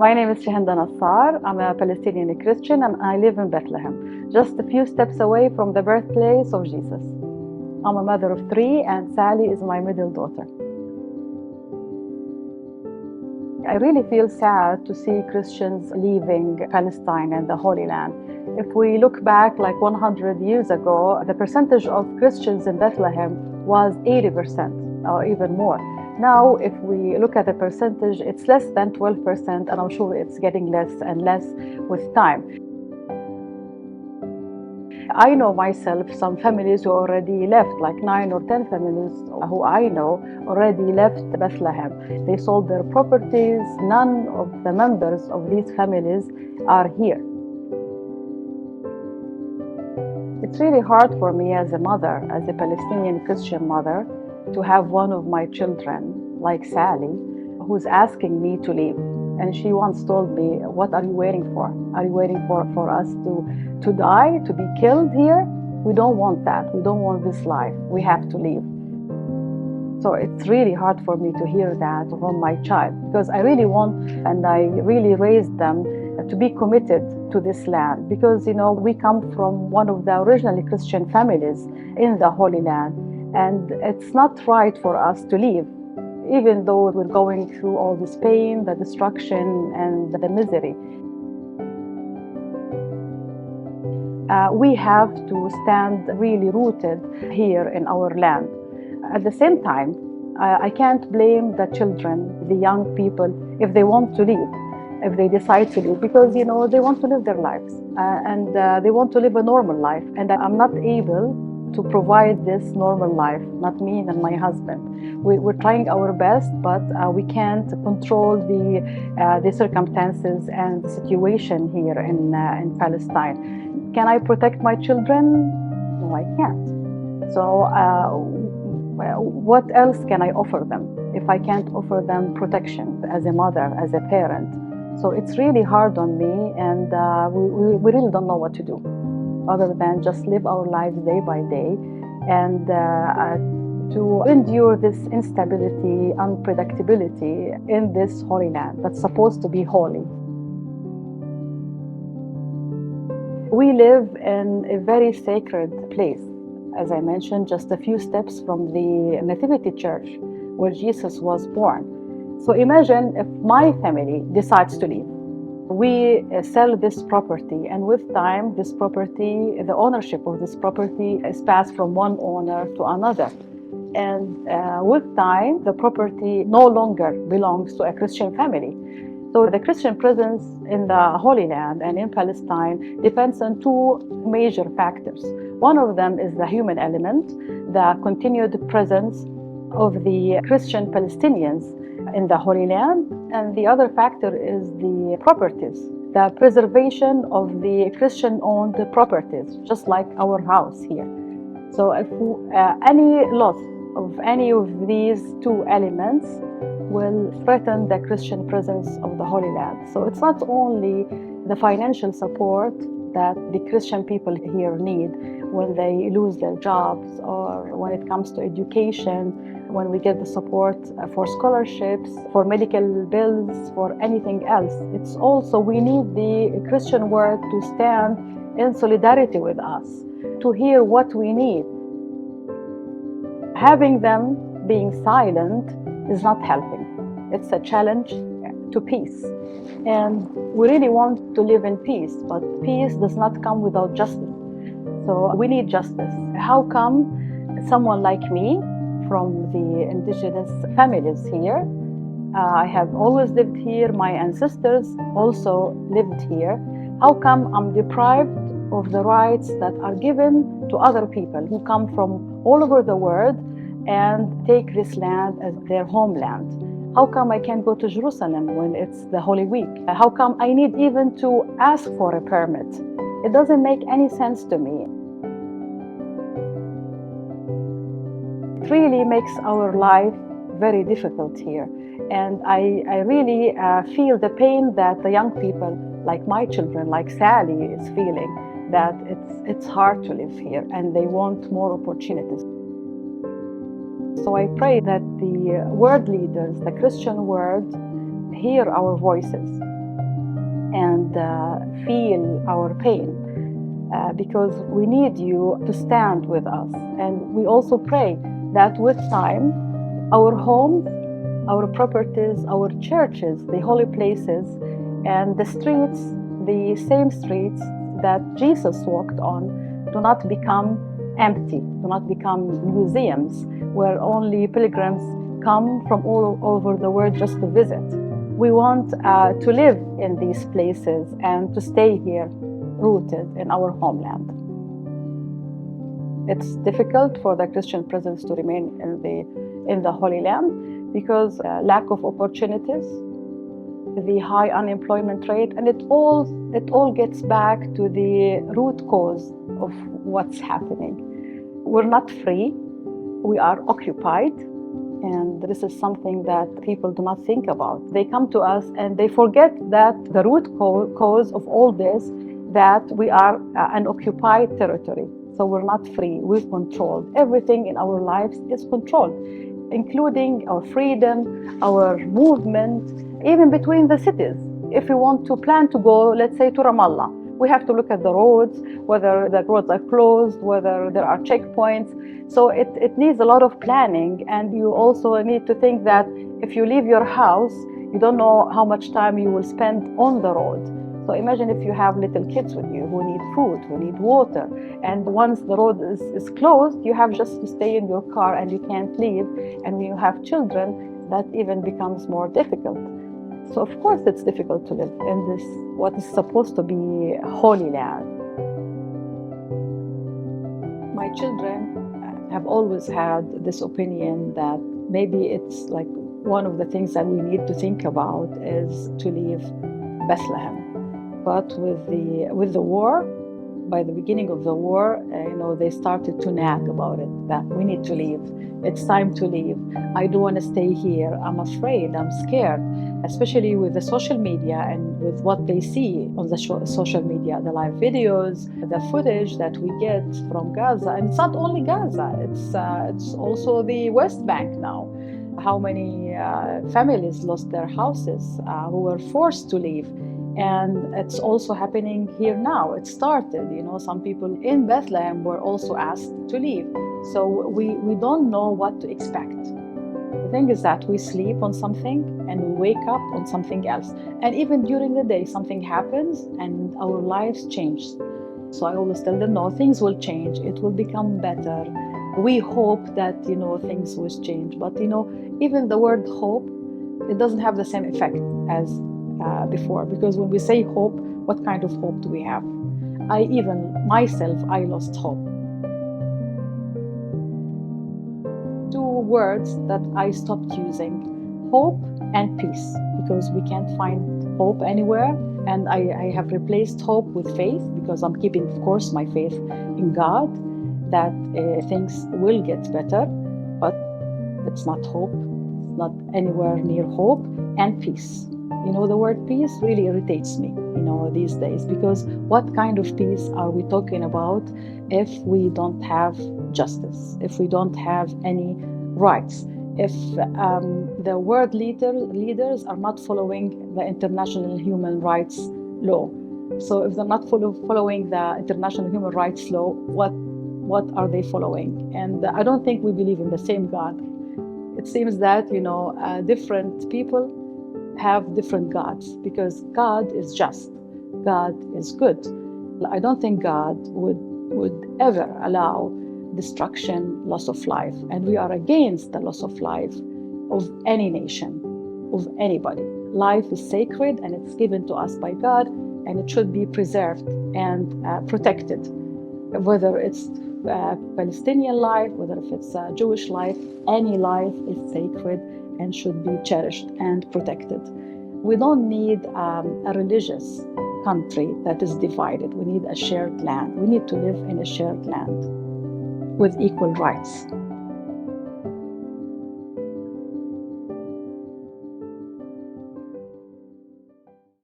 My name is Shahinda Nassar. I'm a Palestinian Christian and I live in Bethlehem, just a few steps away from the birthplace of Jesus. I'm a mother of three and Sally is my middle daughter. I really feel sad to see Christians leaving Palestine and the Holy Land. If we look back like 100 years ago, the percentage of Christians in Bethlehem was 80% or even more. Now, if we look at the percentage, it's less than 12%, and I'm sure it's getting less and less with time. I know myself some families who already left, like 9 or 10 families who I know already left Bethlehem. They sold their properties. None of the members of these families are here. It's really hard for me as a mother, as a Palestinian Christian mother, to have one of my children, like Sally, who's asking me to leave. And she once told me, "What are you waiting for? Are you waiting for us to die, to be killed here? We don't want that. We don't want this life. We have to leave." So it's really hard for me to hear that from my child, because I really want, and I really raised them to be committed to this land, because we come from one of the originally Christian families in the Holy Land, and it's not right for us to leave, even though we're going through all this pain, the destruction, and the misery. We have to stand really rooted here in our land. At the same time, I can't blame the children, the young people, if they want to leave, if they decide to leave, because they want to live their lives and they want to live a normal life. And I'm not able to provide this normal life, not me and my husband. We're trying our best, but we can't control the circumstances and the situation here in Palestine. Can I protect my children? No, I can't. So what else can I offer them if I can't offer them protection as a mother, as a parent? So it's really hard on me, and we really don't know what to do, other than just live our lives day by day and to endure this instability, unpredictability in this Holy Land that's supposed to be holy. We live in a very sacred place, as I mentioned, just a few steps from the Nativity Church where Jesus was born. So imagine if my family decides to leave. We sell this property, and with time, this property, the ownership of this property is passed from one owner to another. And with time, the property no longer belongs to a Christian family. So the Christian presence in the Holy Land and in Palestine depends on two major factors. One of them is the human element, the continued presence of the Christian Palestinians in the Holy Land, and the other factor is the properties, the preservation of the Christian-owned properties, just like our house here. So if any loss of any of these two elements will threaten the Christian presence of the Holy Land. So it's not only the financial support that the Christian people here need when they lose their jobs, or when it comes to education, when we get the support for scholarships, for medical bills, for anything else. It's also, we need the Christian world to stand in solidarity with us, to hear what we need. Having them being silent is not helping. It's a challenge to peace. And we really want to live in peace, but peace does not come without justice. So we need justice. How come someone like me, from the indigenous families here, I have always lived here, my ancestors also lived here, how come I'm deprived of the rights that are given to other people who come from all over the world and take this land as their homeland? How come I can't go to Jerusalem when it's the Holy Week? How come I need even to ask for a permit? It doesn't make any sense to me. It really makes our life very difficult here. And I really feel the pain that the young people, like my children, like Sally, is feeling, that it's hard to live here and they want more opportunities. So I pray that the world leaders, the Christian world, hear our voices and feel our pain. Because we need you to stand with us. And we also pray that with time, our homes, our properties, our churches, the holy places, and the streets, the same streets that Jesus walked on, do not become empty, do not become museums where only pilgrims come from all over the world just to visit. We want to live in these places and to stay here, rooted in our homeland. It's difficult for the Christian presence to remain in the Holy Land because lack of opportunities, the high unemployment rate, and it all gets back to the root cause of what's happening. We're not free, we are occupied, and this is something that people do not think about. They come to us and they forget that the root cause of all this, that we are an occupied territory. So we're not free, we're controlled. Everything in our lives is controlled, including our freedom, our movement, even between the cities. If we want to plan to go, let's say, to Ramallah, we have to look at the roads, whether the roads are closed, whether there are checkpoints. So it needs a lot of planning, and you also need to think that if you leave your house, you don't know how much time you will spend on the road. So imagine if you have little kids with you who need food, who need water, and once the road is closed, you have just to stay in your car and you can't leave. And when you have children, that even becomes more difficult. So of course it's difficult to live in this, what is supposed to be Holy Land. My children have always had this opinion that maybe it's like one of the things that we need to think about is to leave Bethlehem. But with the war, by the beginning of the war, they started to nag about it, that we need to leave. It's time to leave. I don't want to stay here. I'm afraid. I'm scared, especially with the social media and with what they see on the social media, the live videos, the footage that we get from Gaza. And it's not only Gaza, it's also the West Bank now. How many families lost their houses, who were forced to leave. And it's also happening here now. It started, some people in Bethlehem were also asked to leave. So we don't know what to expect. The thing is that we sleep on something and we wake up on something else. And even during the day, something happens and our lives change. So I always tell them, no, things will change. It will become better. We hope that, things will change. But, even the word hope, it doesn't have the same effect as before, because when we say hope, what kind of hope do we have? I lost hope. Two words that I stopped using, hope and peace, because we can't find hope anywhere. And I have replaced hope with faith, because I'm keeping, of course, my faith in God, that things will get better, but it's not hope, it's not anywhere near hope. And peace. The word peace really irritates me, these days, because what kind of peace are we talking about if we don't have justice, if we don't have any rights, if the world leaders are not following the international human rights law? So if they're not following the international human rights law, what are they following? And I don't think we believe in the same God. It seems that, different people have different gods, because God is just, God is good. I don't think God would ever allow destruction, loss of life, and we are against the loss of life of any nation, of anybody. Life is sacred and it's given to us by God, and it should be preserved and protected, whether it's Palestinian life, whether if it's Jewish life, any life is sacred and should be cherished and protected. We don't need a religious country that is divided. We need a shared land. We need to live in a shared land with equal rights.